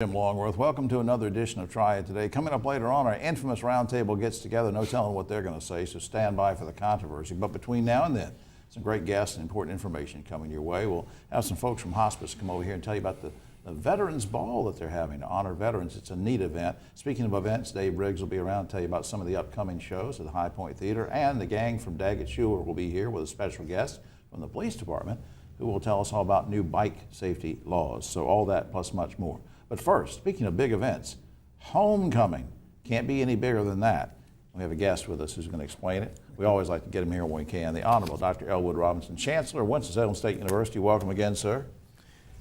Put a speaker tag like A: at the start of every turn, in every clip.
A: Jim Longworth, welcome to another edition of Triad Today. Coming up later on, our infamous roundtable gets together. No telling what they're going to say, so stand by for the controversy. But between now and then, some great guests and important information coming your way. We'll have some folks from hospice come over here and tell you about the Veterans Ball that they're having to honor veterans. It's a neat event. Speaking of events, Dave Briggs will be around to tell you about some of the upcoming shows at the High Point Theater, and the gang from Daggett will be here with a special guest from the police department who will tell us all about new bike safety laws. So all that plus much more. But first, speaking of big events, homecoming. Can't be any bigger than that. We have a guest with us who's going to explain it. We always like to get him here when we can. The Honorable Dr. Elwood Robinson, Chancellor of Winston-Salem State University. Welcome again, sir.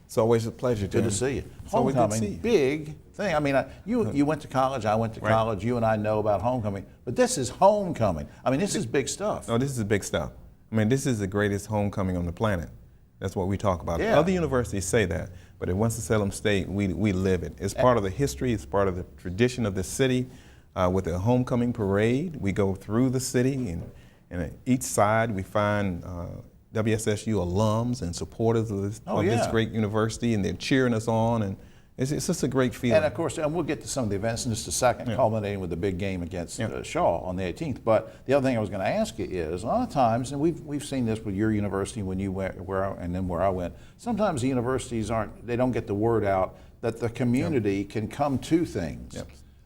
B: It's always a pleasure, Jim.
A: Good to see you.
B: It's always good to see
A: homecoming,
B: you.
A: big thing. I mean, you went to college, I went to college, you and I know about homecoming, but this is homecoming. I mean, this is big stuff.
B: No, this is big stuff. I mean, this is the greatest homecoming on the planet. That's what we talk about.
A: Yeah.
B: Other universities say that, but at Winston-Salem State, we live it. It's part of the history, it's part of the tradition of the city. With a homecoming parade, we go through the city, and at each side we find WSSU alums and supporters of this great university, and they're cheering us on, and it's just a great feeling.
A: And of course, and we'll get to some of the events in just a second, culminating with the big game against Shaw on the 18th. But the other thing I was going to ask you is, a lot of times, and we've seen this with your university when you went where I went. Sometimes the universities they don't get the word out that the community can come to things.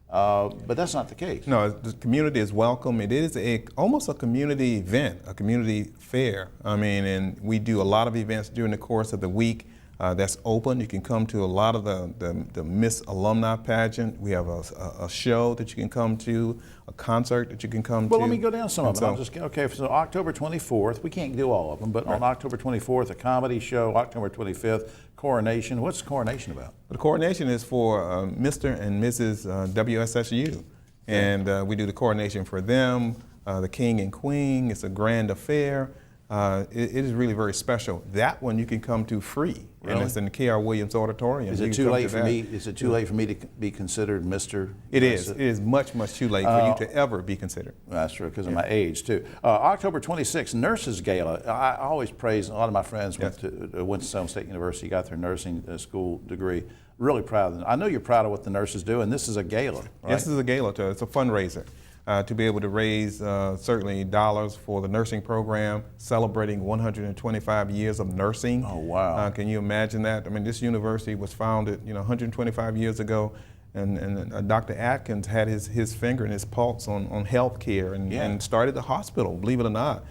A: But that's not the case.
B: No, the community is welcome. It is almost a community event, a community fair. I mean, and we do a lot of events during the course of the week. That's open. You can come to a lot of the Miss Alumni pageant. We have a show that you can come to, a concert that you can come to.
A: Well, let me go down some of them. Okay, so October 24th, we can't do all of them, but on October 24th, a comedy show, October 25th, coronation. What's the coronation about?
B: The coronation is for Mr. and Mrs. WSSU, and we do the coronation for them, the king and queen. It's a grand affair. It is really very special. That one you can come to free, and it's in the K.R. Williams Auditorium.
A: Is it too late for me? Is it too late for me to be considered Mr.?
B: It is. It is much too late for you to ever be considered.
A: That's true, because of my age too. October 26th, Nurses Gala. I always praise. A lot of my friends went to Winston-Salem State University, got their nursing school degree. Really proud of them. I know you're proud of what the nurses do, and this is a gala, right?
B: Yes, this is a gala. It's a fundraiser. To be able to raise certainly dollars for the nursing program, celebrating 125 years of nursing.
A: Oh, wow.
B: Can you imagine that? I mean, this university was founded 125 years ago, and Dr. Atkins had his finger and his pulse on health care and started the hospital, believe it or not,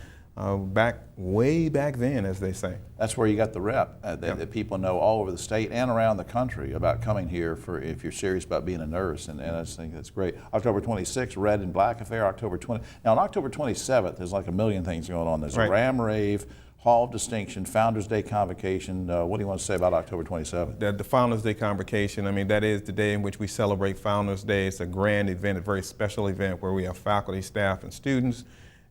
B: way back then, as they say.
A: That's where you got the rep that people know all over the state and around the country about coming here if you're serious about being a nurse, and I just think that's great. October 26th, Red and Black Affair, October 20. Now on October 27th, there's like a million things going on. There's a Ram Rave, Hall of Distinction, Founders Day Convocation. What do you want to say about October 27th?
B: The Founders Day Convocation, I mean, that is the day in which we celebrate Founders Day. It's a grand event, a very special event where we have faculty, staff, and students.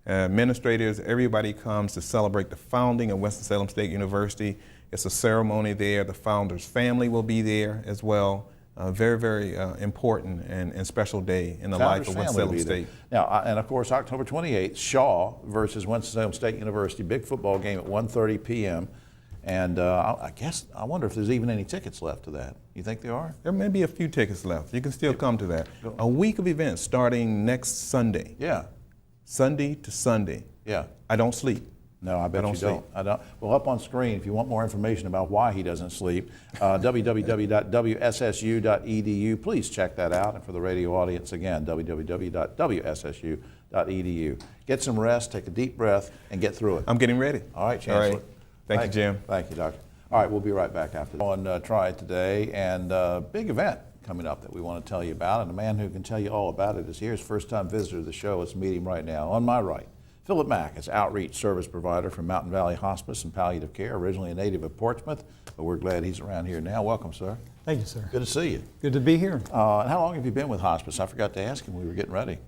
B: Administrators, everybody comes to celebrate the founding of Winston-Salem State University. It's a ceremony there. The founder's family will be there as well. Very important and special day in the life of Winston-Salem State.
A: Now, and of course, October 28th, Shaw versus Winston-Salem State University, big football game at 1:30 p.m. And I wonder if there's even any tickets left to that. You think there are?
B: There may be a few tickets left. You can still come to that. A week of events starting next Sunday.
A: Yeah.
B: Sunday to Sunday.
A: Yeah.
B: I don't sleep.
A: No, I bet you don't. I don't. Well, up on screen, if you want more information about why he doesn't sleep, www.wssu.edu. Please check that out. And for the radio audience, again, www.wssu.edu. Get some rest, take a deep breath, and get through it.
B: I'm getting ready.
A: All right, Chancellor.
B: All right. Thank you, Jim.
A: Thank you, Doctor. All right, we'll be right back after this. On Triad Today, and big event coming up that we want to tell you about, and the man who can tell you all about it is here. His first-time visitor to the show. Let's meet him right now. On my right, Philip Mack is outreach service provider for Mountain Valley Hospice and Palliative Care, originally a native of Portsmouth, but we're glad he's around here now. Welcome, sir.
C: Thank you, sir.
A: Good to see you.
C: Good to be here.
A: And how long have you been with hospice? I forgot to ask him. We were getting ready.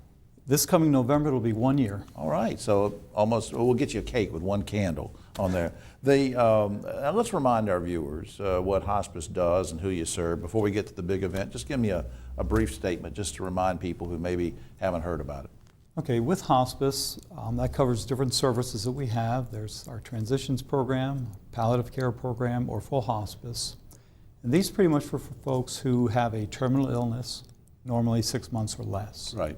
C: This coming November, it'll be 1 year.
A: All right, so almost, we'll get you a cake with one candle on there. Now let's remind our viewers what hospice does and who you serve. Before we get to the big event, just give me a brief statement just to remind people who maybe haven't heard about it.
C: Okay, with hospice, that covers different services that we have. There's our transitions program, palliative care program, or full hospice. And these pretty much for folks who have a terminal illness, normally 6 months or less.
A: Right.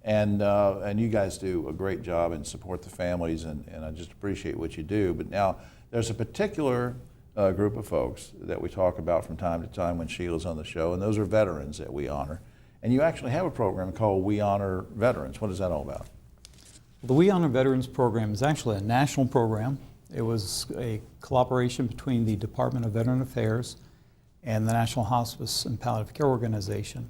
A: And you guys do a great job and support the families, and I just appreciate what you do. But now there's a particular group of folks that we talk about from time to time when Sheila's on the show, and those are veterans that we honor. And you actually have a program called We Honor Veterans. What is that all about?
C: The We Honor Veterans program is actually a national program. It was a collaboration between the Department of Veteran Affairs and the National Hospice and Palliative Care Organization.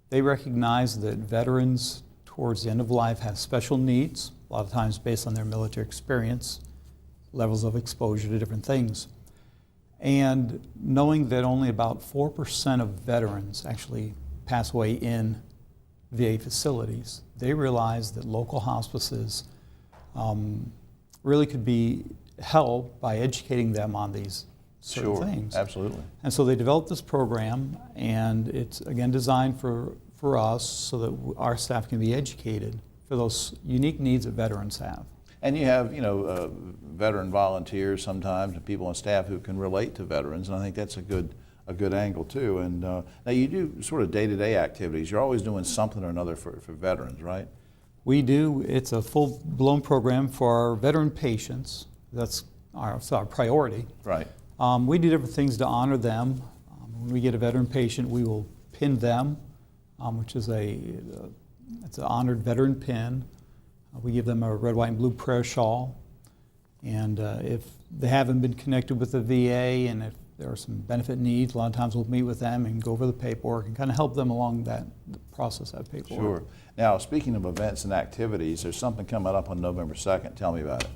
C: They recognize that veterans towards the end of life have special needs, a lot of times based on their military experience, levels of exposure to different things. And knowing that only about 4% of veterans actually pass away in VA facilities, they realize that local hospices really could be helped by educating them on these certain things.
A: Absolutely.
C: And so they developed this program, and it's again designed for us so that our staff can be educated for those unique needs that veterans have.
A: And you have, veteran volunteers sometimes and people on staff who can relate to veterans, and I think that's a good angle too. And now you do sort of day-to-day activities. You're always doing something or another for veterans, right?
C: We do. It's a full-blown program for our veteran patients. That's our priority.
A: Right.
C: We do different things to honor them. When we get a veteran patient, we will pin them, which is it's an honored veteran pin. We give them a red, white, and blue prayer shawl. And if they haven't been connected with the VA and if there are some benefit needs, a lot of times we'll meet with them and go over the paperwork and kind of help them along that process, that paperwork.
A: Sure. Now, speaking of events and activities, there's something coming up on November 2nd. Tell me about it.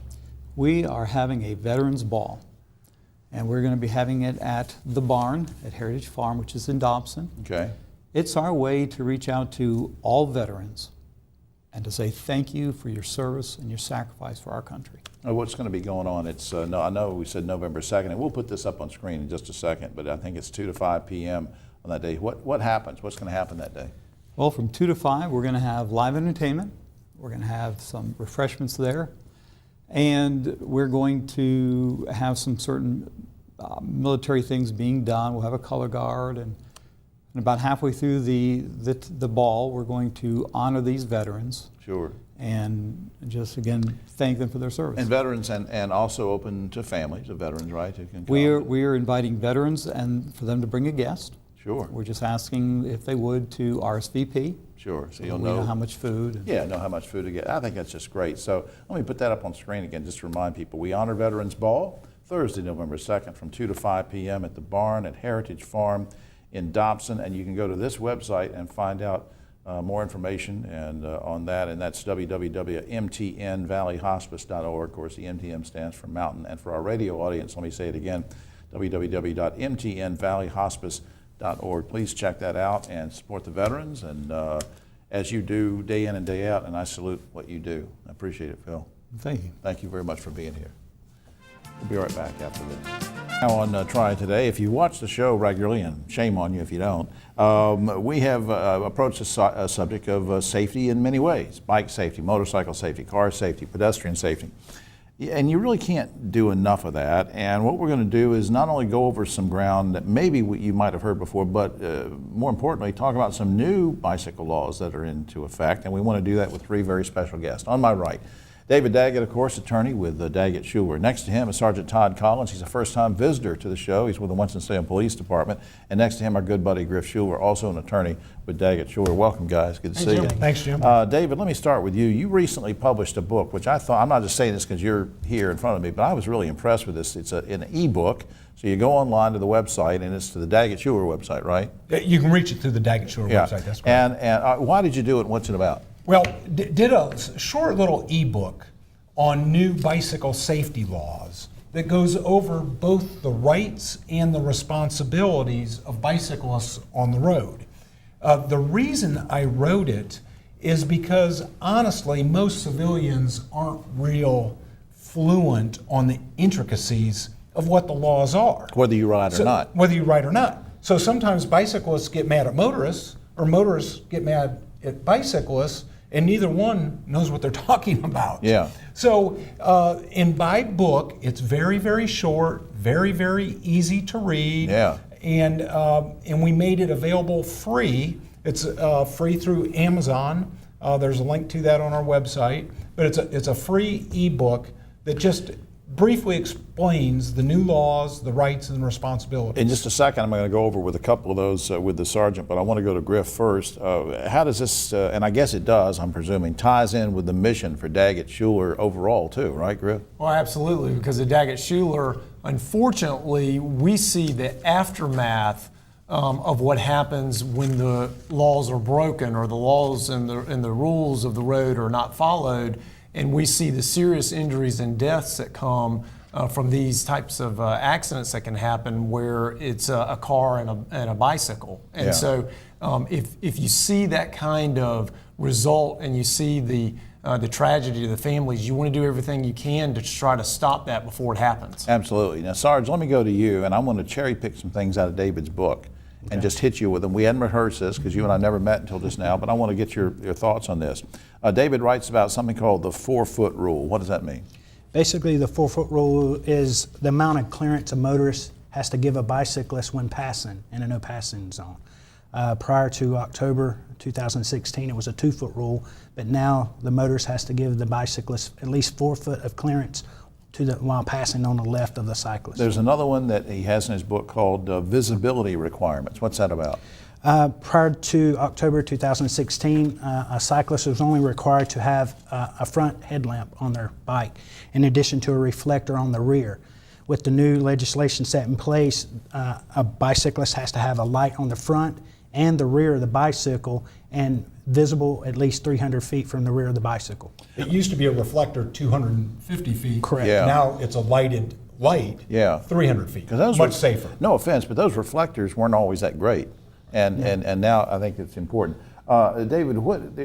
C: We are having a Veterans Ball, and we're going to be having it at the barn at Heritage Farm, which is in Dobson.
A: Okay.
C: It's our way to reach out to all veterans and to say thank you for your service and your sacrifice for our country.
A: What's going to be going on? It's no, I know we said November 2nd, and we'll put this up on screen in just a second, but I think it's 2 to 5 p.m. on that day. What happens? What's going to happen that day?
C: Well, from 2 to 5, we're going to have live entertainment. We're going to have some refreshments there. And we're going to have some certain military things being done. We'll have a color guard, and about halfway through the ball, we're going to honor these veterans.
A: Sure.
C: And just again thank them for their service.
A: And veterans, and also open to families of veterans, right? Who can come.
C: We are inviting veterans and for them to bring a guest.
A: Sure.
C: We're just asking if they would to RSVP.
A: Sure. So
C: we
A: you'll
C: know how much food.
A: Yeah, know how much food to get. I think that's just great. So let me put that up on screen again, just to remind people. We honor Veterans Ball Thursday, November 2nd, from 2 to 5 p.m. at the barn at Heritage Farm in Dobson, and you can go to this website and find out more information and on that, and that's www.mtnvalleyhospice.org. Of course, the MTM stands for Mountain, and for our radio audience, let me say it again, www.mtnvalleyhospice.org. Please check that out and support the veterans, and as you do day in and day out, and I salute what you do. I appreciate it, Phil.
C: Thank you.
A: Thank you very much for being here. We'll be right back after this. Now on Triad Today, if you watch the show regularly, and shame on you if you don't, we have approached the subject of safety in many ways. Bike safety, motorcycle safety, car safety, pedestrian safety. And you really can't do enough of that. And what we're going to do is not only go over some ground that maybe you might have heard before, but more importantly, talk about some new bicycle laws that are into effect. And we want to do that with three very special guests. On my right, David Daggett, of course, attorney with Daggett Schuler. Next to him is Sergeant Todd Collins. He's a first-time visitor to the show. He's with the Winston-Salem Police Department. And next to him, our good buddy Griff Schuler, also an attorney with Daggett Schuler. Welcome, guys. Good to see you.
D: Thanks, Jim.
A: David, let me start with you. You recently published a book, which I thought, I'm not just saying this because you're here in front of me, but I was really impressed with this. It's an e-book. So you go online to the website, and it's to the Daggett Schuler website, right?
D: You can reach it through the Daggett Schuler website. That's correct.
A: And why did you do it, and what's it about?
D: Well, did a short little e-book on new bicycle safety laws that goes over both the rights and the responsibilities of bicyclists on the road. The reason I wrote it is because, honestly, most civilians aren't real fluent on the intricacies of what the laws are.
A: Whether you ride or not.
D: Whether you ride or not. So sometimes bicyclists get mad at motorists, or motorists get mad at bicyclists, and neither one knows what they're talking about.
A: Yeah.
D: So in my book, it's very, very short, very, very easy to read.
A: Yeah.
D: and we made it available free. It's free through Amazon. There's a link to that on our website, but it's a free ebook that just briefly explains the new laws, the rights and responsibilities.
A: In just a second, I'm going to go over with a couple of those with the sergeant, but I want to go to Griff first. How does this, and I guess it does, I'm presuming, ties in with the mission for Daggett Schuler overall too, right, Griff?
E: Well, absolutely, because at Daggett Schuler, unfortunately, we see the aftermath of what happens when the laws are broken or the laws and the rules of the road are not followed, and we see the serious injuries and deaths that come from these types of accidents that can happen where it's a car and a bicycle. And
A: Yeah.
E: so if you see that kind of result and you see the tragedy to the families, you want to do everything you can to try to stop that before it happens.
A: Absolutely. Now, Sarge, let me go to you, and I want to cherry pick some things out of David's book and just hit you with them. We hadn't rehearsed this because you and I never met until just now, but I want to get your thoughts on this. David writes about something called the 4-foot rule. What does that mean?
F: Basically, the 4-foot rule is the amount of clearance a motorist has to give a bicyclist when passing in a no passing zone. Prior to October 2016, it was a 2-foot rule, but now the motorist has to give the bicyclist at least 4 foot of clearance while passing on the left of the cyclist.
A: There's another one that he has in his book called visibility requirements. What's that about?
F: Prior to October 2016, a cyclist was only required to have a front headlamp on their bike, in addition to a reflector on the rear. With the new legislation set in place, a bicyclist has to have a light on the front and the rear of the bicycle and visible at least 300 feet from the rear of the bicycle.
D: It used to be a reflector 250 feet.
F: Correct.
A: Yeah.
D: Now it's a lighted light,
A: Yeah.
D: 300 feet.
A: 'Cause those
D: Much
A: were-
D: safer.
A: No offense, but those reflectors weren't always that great. And now I think it's important. David,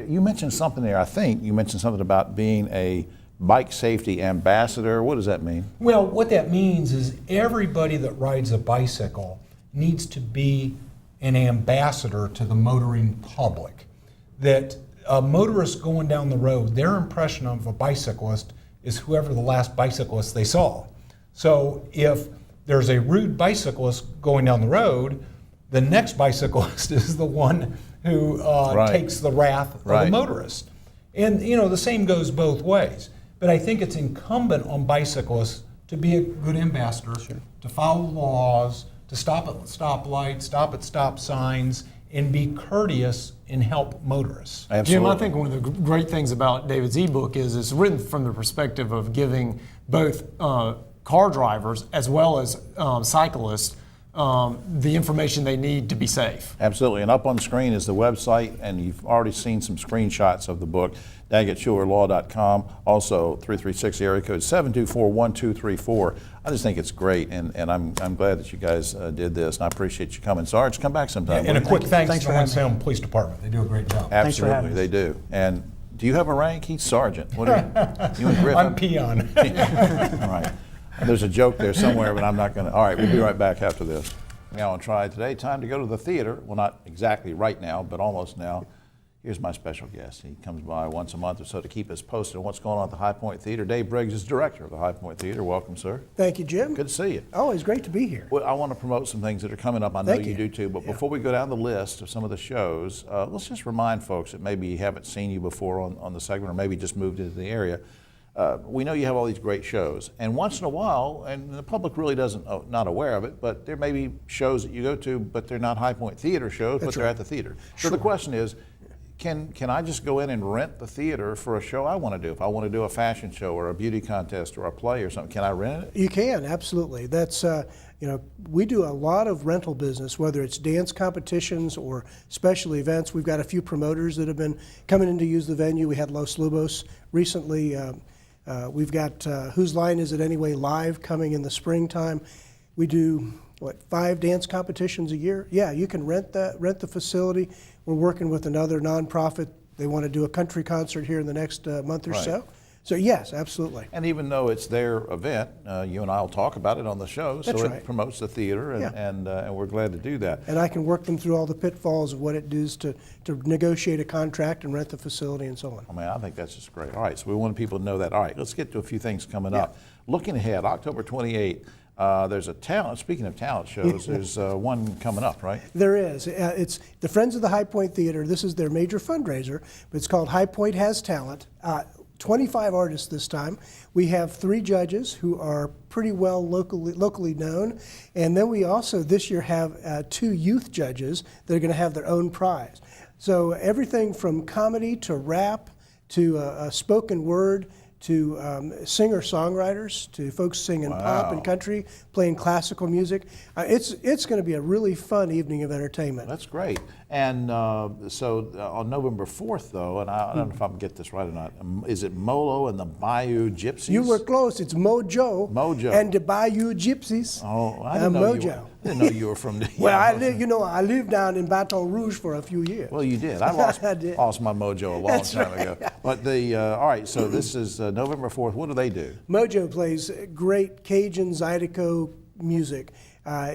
A: you mentioned something there, I think. You mentioned something about being a bike safety ambassador. What does that mean?
D: Well, what that means is everybody that rides a bicycle needs to be an ambassador to the motoring public. That a motorist going down the road, their impression of a bicyclist is whoever the last bicyclist they saw. So if there's a rude bicyclist going down the road, the next bicyclist is the one who
A: Right.
D: takes the wrath of
A: Right.
D: the motorist. And the same goes both ways. But I think it's incumbent on bicyclists to be a good ambassador, to follow laws, to stop at stoplights, stop at stop signs, and be courteous and help motorists.
A: Absolutely.
E: Jim, I think one of the great things about David's ebook is it's written from the perspective of giving both car drivers as well as cyclists the information they need to be safe.
A: Absolutely. And up on the screen is the website, and you've already seen some screenshots of the book, DaggettSchulerLaw.com, also 336 area code 724-1234. I just think it's great, and I'm glad that you guys did this, and I appreciate you coming. Sarge, come back sometime.
D: And a quick thanks
F: Thanks
D: to
F: for
D: the
F: having me.
D: Winston Police Department. They do a great job.
F: Thanks for
A: Absolutely,
F: having us.
A: they do. And do you have a rank? He's sergeant. What are you and Griff?
D: I'm peon.
A: All right. There's a joke there somewhere, but I'm not going to. All right, we'll be right back after this. Now on Triad Today, time to go to the theater. Well, not exactly right now, but almost now. Here's my special guest. He comes by once a month or so to keep us posted on what's going on at the High Point Theater. Dave Briggs is director of the High Point Theater. Welcome, sir.
G: Thank you, Jim.
A: Good to see you.
G: Always great to be here.
A: Well, I want to promote some things that are coming up. I know
G: Thank
A: you
G: you.
A: do too. But before we go down the list of some of the shows, let's just remind folks that maybe haven't seen you before on the segment, or maybe just moved into the area. We know you have all these great shows, and once in a while, and the public really not aware of it, but there may be shows that you go to, but they're not High Point Theater shows, but they're at the theater. So the question is, can I just go in and rent the theater for a show I want to do? If I want to do a fashion show or a beauty contest or a play or something, can I rent it?
G: You can, absolutely. That's, we do a lot of rental business, whether it's dance competitions or special events. We've got a few promoters that have been coming in to use the venue. We had Los Lobos recently. We've got Whose Line Is It Anyway Live coming in the springtime. We do, 5 dance competitions a year? Yeah, you can rent the facility. We're working with another nonprofit. They want to do a country concert here in the next month or
A: Right.
G: so. So yes, absolutely.
A: And even though it's their event, you and I will talk about it on the show, so
G: That's
A: it
G: right.
A: promotes the theater, and we're glad to do that.
G: And I can work them through all the pitfalls of what it does to negotiate a contract and rent the facility and so on.
A: I mean, I think that's just great. All right, so we want people to know that. All right, let's get to a few things coming up. Looking ahead, October 28th, There's a talent, speaking of talent shows, there's one coming up, right?
G: There is. It's the Friends of the High Point Theater. This is their major fundraiser, but it's called High Point Has Talent. 25 artists this time. We have 3 judges who are pretty well locally known. And then we also this year have 2 youth judges that are going to have their own prize. So everything from comedy to rap to spoken word to singer-songwriters, to folks singing pop and country, playing classical music. It's going to be a really fun evening of entertainment.
A: That's great. And so on November 4th, though, and I don't know if I'm going to get this right or not, is it Molo and the Bayou Gypsies?
G: You were close. It's Mojo.
A: Mojo.
G: And the Bayou Gypsies.
A: Oh, I didn't know
G: Mojo.
A: I didn't know you were from the...
G: Well, I lived down in Baton Rouge for a few years.
A: Well, you did. I lost,
G: I did.
A: lost my mojo a long time ago. But all right, so this is November 4th. What do they do?
G: Mojo plays great Cajun Zydeco music.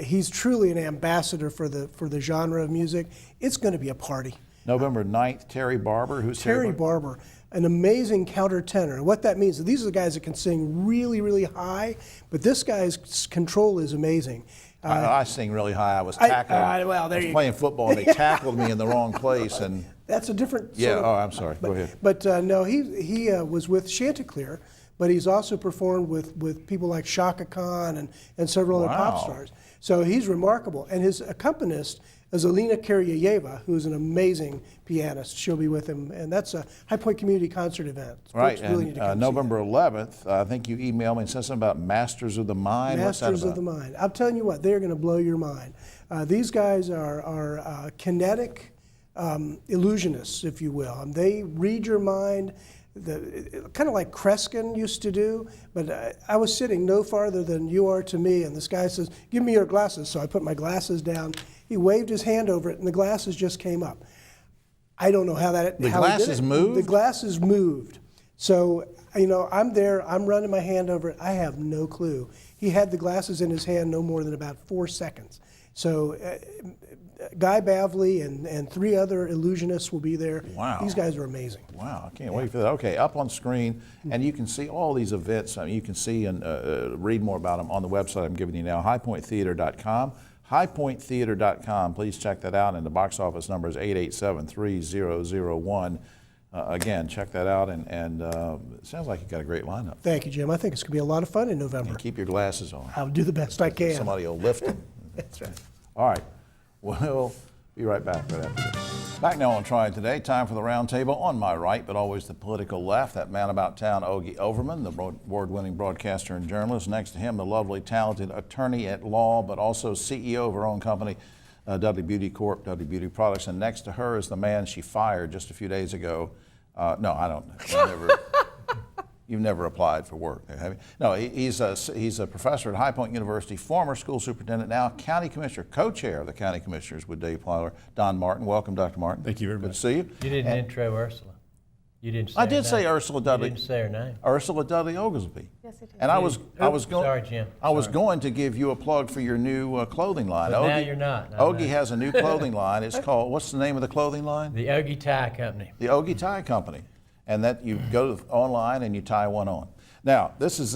G: He's truly an ambassador for the genre of music. It's going to be a party.
A: November 9th, Terry Barber. Who's
G: Terry Barber, an amazing countertenor. What that means is these are the guys that can sing really, really high, but this guy's control is amazing.
A: I sing really high. I was tackled. I was playing football, and they tackled me in the wrong place. And
G: that's a different.
A: Yeah.
G: Sort of,
A: Oh, I'm sorry. Go ahead.
G: But no, he was with Chanticleer, but he's also performed with people like Shaka Khan and several other pop stars. So he's remarkable. And his accompanist is Alina Karyayeva, who's an amazing pianist. She'll be with him, and that's a High Point Community Concert event.
A: Right,
G: Folks really need to come
A: and
G: see
A: November 11th, I think you emailed me and said something about Masters of the Mind. What's that
G: Masters
A: about?
G: of the Mind. I'm telling you what, they're going to blow your mind. These guys are kinetic illusionists, if you will. And they read your mind, kind of like Kreskin used to do. But I was sitting no farther than you are to me, and this guy says, "Give me your glasses." So I put my glasses down. He waved his hand over it, and the glasses just came up. I don't know how that.
A: The
G: how he did
A: glasses
G: it.
A: moved?
G: The glasses moved. So, I'm there, I'm running my hand over it. I have no clue. He had the glasses in his hand no more than about 4 seconds. So, Guy Bavley and 3 other illusionists will be there.
A: Wow.
G: These guys are amazing.
A: Wow, I can't wait for that. Okay, up on screen, and you can see all these events. I mean, you can see and read more about them on the website I'm giving you now, highpointtheater.com. highpointtheater.com. Please check that out, and the box office number is 887-3001. Again, check that out, and it sounds like you've got a great lineup.
G: Thank you, Jim. I think it's going to be a lot of fun in November.
A: And keep your glasses on.
G: I'll do the best I can.
A: Somebody will lift them.
G: That's right.
A: All right, we'll be right back right after this. Back now on Triad Today, time for the roundtable. On my right, but always the political left, that man about town, Ogie Overman, the award-winning broadcaster and journalist. Next to him, the lovely, talented attorney at law, but also CEO of her own company, Dudley Beauty Corp, Dudley Beauty Products. And next to her is the man she fired just a few days ago. No, I don't. You've never applied for work there, have you? No, he's a professor at High Point University, former school superintendent, now county commissioner, co-chair of the county commissioners with Dave Plyler, Don Martin. Welcome, Dr. Martin.
H: Thank you very much.
A: Good to see you.
I: You didn't intro Ursula. You didn't say
A: I
I: her
A: did say
I: name.
A: Ursula Dudley.
I: You didn't say her name.
A: Ursula Dudley Oglesby.
J: Yes, it is.
A: And I was going.
I: Sorry, Jim.
A: I was
I: Sorry.
A: going to give you a plug for your new clothing line.
I: But now you're not.
A: Ogie has a new clothing line. It's called. What's the name of the clothing line?
I: The Ogie Tie Company.
A: The Ogie Tie Company, and that you go online and you tie one on. Now, this is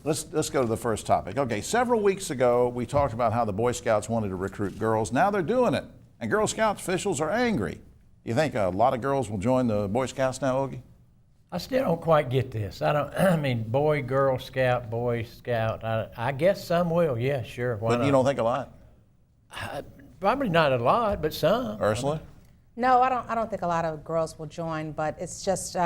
A: let's go to the first topic. Okay, several weeks ago we talked about how the Boy Scouts wanted to recruit girls. Now they're doing it, and Girl Scout officials are angry. You think a lot of girls will join the Boy Scouts now, Ogie?
I: I still don't quite get this. I mean, boy, Girl Scout, Boy Scout. I guess some will. Yeah, sure. Why
A: But
I: not?
A: you don't think a lot,
I: Probably not a lot, but some.
A: Ursula?
J: No, I don't think a lot of girls will join, but it's just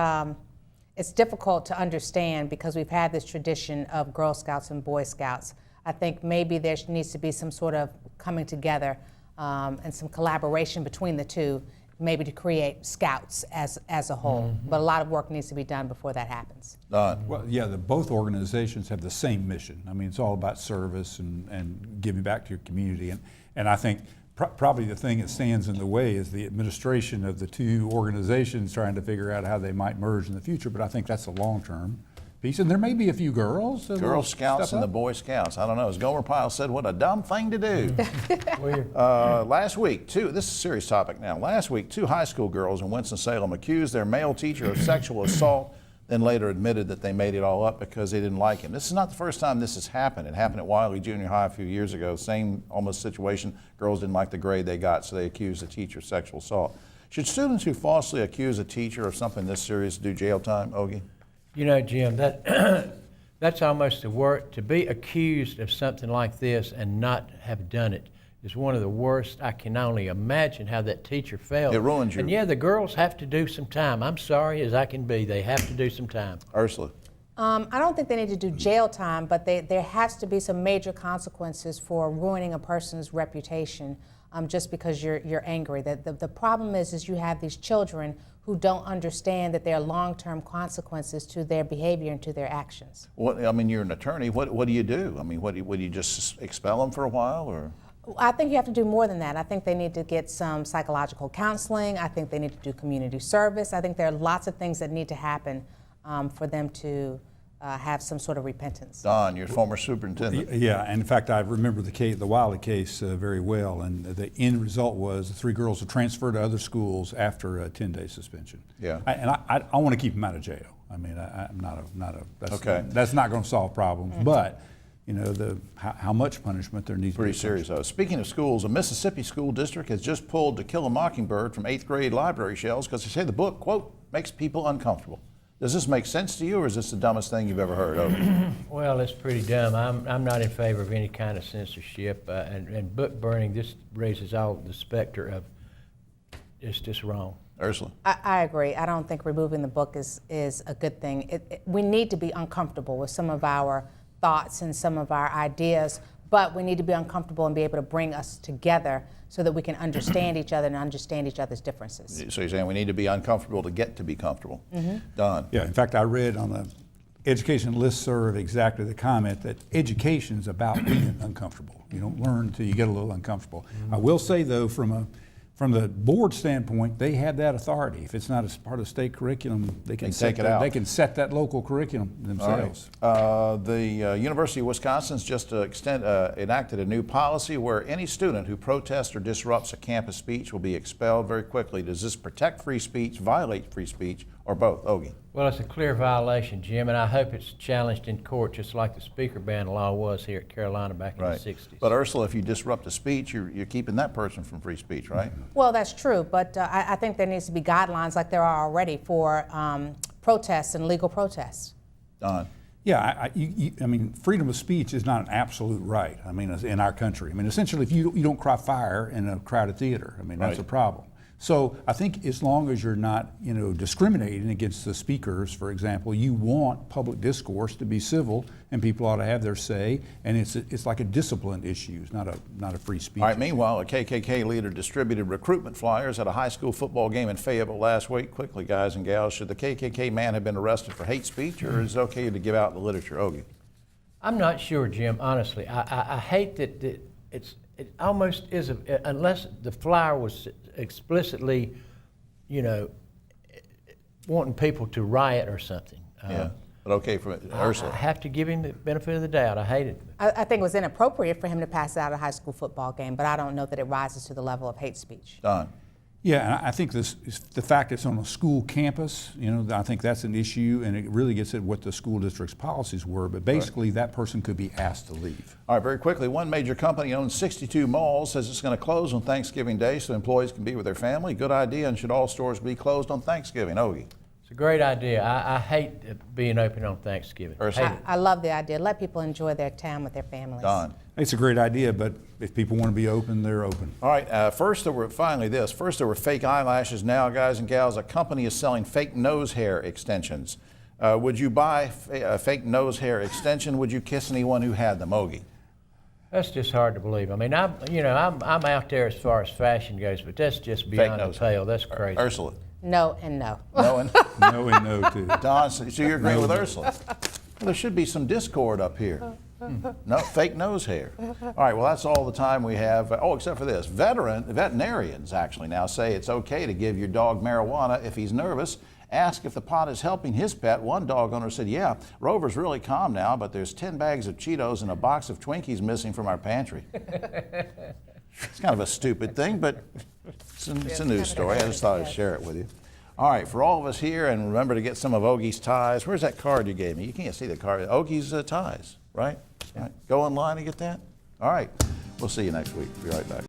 J: it's difficult to understand because we've had this tradition of Girl Scouts and Boy Scouts. I think maybe there needs to be some sort of coming together and some collaboration between the two, maybe to create Scouts as a whole.
H: Mm-hmm.
J: But a lot of work needs to be done before that happens.
A: Don?
H: Well, yeah, both organizations have the same mission. I mean, it's all about service and giving back to your community. And I think probably the thing that stands in the way is the administration of the two organizations trying to figure out how they might merge in the future. But I think that's a long-term piece. And there may be a few girls. that
A: Girl
H: will
A: Scouts
H: step
A: and the
H: up.
A: Boy Scouts. I don't know. As Gomer Pyle said, what a dumb thing to do.
I: Weird.
A: Last week, this is a serious topic now. Last week, 2 high school girls in Winston-Salem accused their male teacher of sexual assault. then later admitted that they made it all up because they didn't like him. This is not the first time this has happened. It happened at Wiley Junior High a few years ago. Same almost situation. Girls didn't like the grade they got, so they accused the teacher of sexual assault. Should students who falsely accuse a teacher of something this serious do jail time, Ogie?
I: You know, Jim, that that's almost the worst. To be accused of something like this and not have done it is one of the worst. I can only imagine how that teacher felt.
A: It ruins you.
I: And yeah, the girls have to do some time. I'm sorry as I can be. They have to do some time.
A: Ursula?
J: I don't think they need to do jail time, but there has to be some major consequences for ruining a person's reputation just because you're angry. The problem is you have these children who don't understand that there are long-term consequences to their behavior and to their actions.
A: What, I mean, you're an attorney. What do you do? I mean, would you just expel them for a while, or?
J: I think you have to do more than that. I think they need to get some psychological counseling. I think they need to do community service. I think there are lots of things that need to happen for them to have some sort of repentance.
A: Don, your former superintendent.
H: Yeah, and in fact, I remember the Wiley case very well, and the end result was the 3 girls were transferred to other schools after a 10-day suspension.
A: Yeah.
H: I want to keep them out of jail. I mean, I'm not a that's not going to solve problems, but you know, how much punishment there needs to be.
A: Pretty serious, though. Speaking of schools, a Mississippi school district has just pulled To Kill a Mockingbird from 8th grade library shelves because they say the book, quote, makes people uncomfortable. Does this make sense to you, or is this the dumbest thing you've ever heard of?
I: Well, it's pretty dumb. I'm not in favor of any kind of censorship, and book burning. This raises all the specter of it's just wrong.
A: Ursula?
J: I agree. I don't think removing the book is a good thing. We need to be uncomfortable with some of our thoughts and some of our ideas, but we need to be uncomfortable and be able to bring us together so that we can understand each other and understand each other's differences.
A: So you're saying we need to be uncomfortable to get to be comfortable. Don?
H: Yeah, in fact, I read on the education listserv exactly the comment that education's about being uncomfortable. You don't learn until you get a little uncomfortable. I will say, though, from the board standpoint, they have that authority. If it's not a part of state curriculum, they can
A: take it out.
H: They can set that local curriculum themselves.
A: The University of Wisconsin's just enacted a new policy where any student who protests or disrupts a campus speech will be expelled very quickly. Does this protect free speech, violate free speech, or both? Ogie?
I: Well, it's a clear violation, Jim, and I hope it's challenged in court just like the speaker ban law was here at Carolina back in the 60s.
A: But Ursula, if you disrupt a speech, you're keeping that person from free speech, right?
J: Well, that's true, but I think there needs to be guidelines like there are already for protests and legal protests.
A: Don?
H: Yeah, I mean, freedom of speech is not an absolute right. I mean, in our country. I mean, essentially, if you don't cry fire in a crowded theater, I mean, that's a problem. So I think as long as you're not, you know, discriminating against the speakers, for example, you want public discourse to be civil, and people ought to have their say, and it's like a discipline issue, it's not a free speech.
A: All right,
H: issue.
A: meanwhile, a KKK leader distributed recruitment flyers at a high school football game in Fayetteville last week. Quickly, guys and gals, should the KKK man have been arrested for hate speech, or is it okay to give out the literature? Ogie?
I: I'm not sure, Jim, honestly. I hate that it almost is, unless the flyer was explicitly, you know, wanting people to riot or something.
A: Yeah, but okay for Ursula.
I: I have to give him the benefit of the doubt. I hate it.
J: I think it was inappropriate for him to pass out a high school football game, but I don't know that it rises to the level of hate speech.
A: Don?
H: Yeah, and I think the fact it's on a school campus, you know, I think that's an issue, and it really gets at what the school district's policies were. But basically, that person could be asked to leave.
A: All right, very quickly, one major company owns 62 malls, says it's going to close on Thanksgiving Day so employees can be with their family. Good idea, and should all stores be closed on Thanksgiving? Ogie?
I: It's a great idea. I hate being open on Thanksgiving.
A: Ursula?
J: I love the idea. Let people enjoy their time with their families.
A: Don?
H: It's a great idea, but if people want to be open, they're open.
A: All right, first there were fake eyelashes. Now, guys and gals, a company is selling fake nose hair extensions. Would you buy a fake nose hair extension? Would you kiss anyone who had them? Ogie?
I: That's just hard to believe. I mean, I'm out there as far as fashion goes, but that's just beyond the pale. That's crazy.
A: Ursula?
J: No and no.
A: No and
H: No and no, too.
A: Don, so you're agreeing with Ursula? Well, there should be some discord up here. No, fake nose hair. All right, well, that's all the time we have. Oh, except for this. Veterinarians actually now say it's okay to give your dog marijuana if he's nervous. Asked if the pot is helping his pet, one dog owner said, yeah, Rover's really calm now, but there's 10 bags of Cheetos and a box of Twinkies missing from our pantry. It's kind of a stupid thing, but it's a news story. I just thought I'd share it with you. All right, for all of us here, and remember to get some of Ogie's ties. Where's that card you gave me? You can't see the card. Ogie's ties, right? All right. Go online and get that. All right. We'll see you next week. Be right back.